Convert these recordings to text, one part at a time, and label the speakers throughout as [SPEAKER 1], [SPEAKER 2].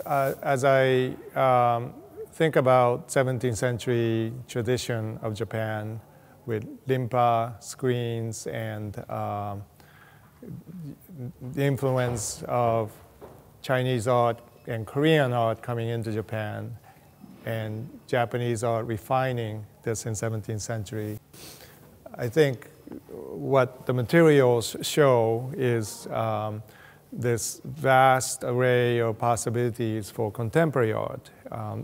[SPEAKER 1] As I think about 17th century tradition of Japan with rimpa, screens, and the influence of Chinese art and Korean art coming into Japan, and Japanese art refining this in 17th century, I think what the materials show is this vast array of possibilities for contemporary art,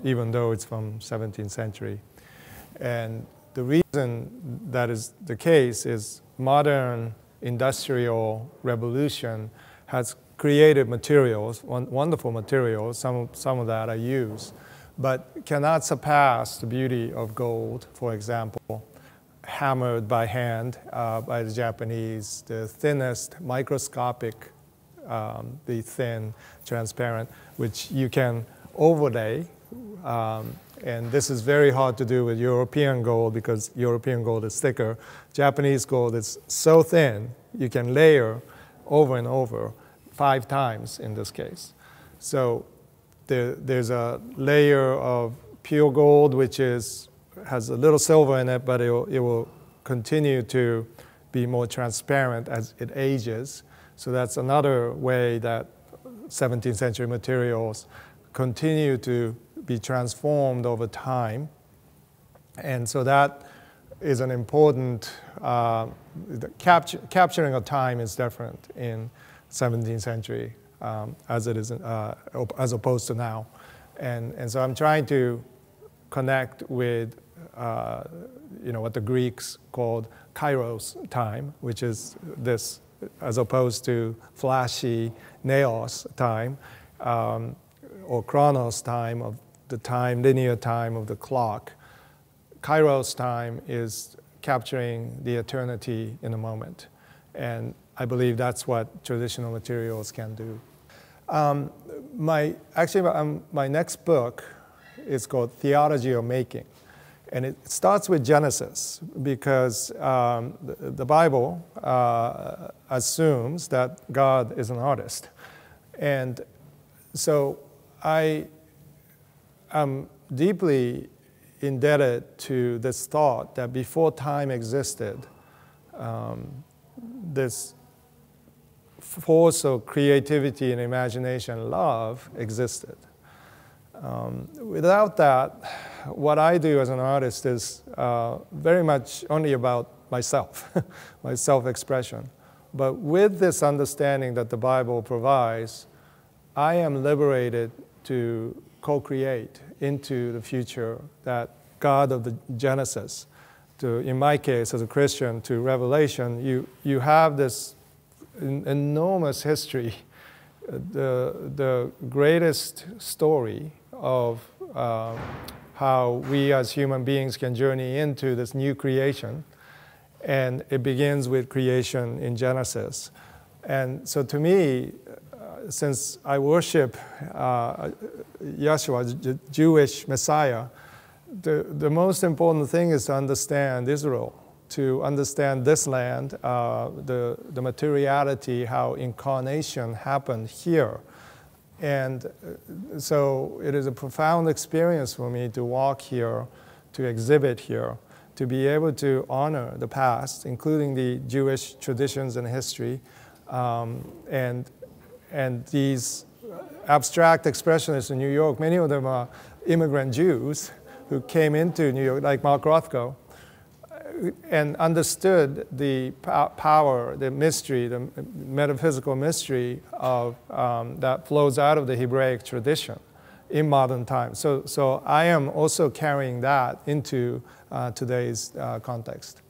[SPEAKER 1] even though it's from 17th century. And the reason that is the case is modern industrial revolution has created materials, wonderful materials, some of that I use, but cannot surpass the beauty of gold, for example, hammered by hand by the Japanese, the thinnest, microscopic, the thin, transparent, which you can overlay. And this is very hard to do with European gold because European gold is thicker. Japanese gold is so thin, you can layer over and over 5 times in this case. So there's a layer of pure gold which has a little silver in it, but it will continue to be more transparent as it ages. So that's another way that 17th century materials continue to be transformed over time. And so that is an important, capturing of time is different in 17th century as it is, as opposed to now. And so I'm trying to connect with what the Greeks called kairos time, which is this, as opposed to flashy naos time, or chronos time, of the time, linear time of the clock. Kairos time is capturing the eternity in a moment. And I believe that's what traditional materials can do. My next book is called Theology of Making. And it starts with Genesis because the Bible assumes that God is an artist. And so I am deeply indebted to this thought that before time existed, this force of creativity and imagination and love existed. Without that, what I do as an artist is very much only about myself, my self-expression. But with this understanding that the Bible provides, I am liberated to co-create into the future that God of the Genesis, in my case as a Christian, to Revelation, you have this enormous history, the greatest story of how we as human beings can journey into this new creation. And it begins with creation in Genesis. And so to me, since I worship Yeshua, the Jewish Messiah, the most important thing is to understand Israel, to understand this land, the materiality, how incarnation happened here. And so it is a profound experience for me to walk here, to exhibit here, to be able to honor the past, including the Jewish traditions and history, and these abstract expressionists in New York. Many of them are immigrant Jews who came into New York, like Mark Rothko, and understood the power, the mystery, the metaphysical mystery of that flows out of the Hebraic tradition in modern times. So I am also carrying that into today's context.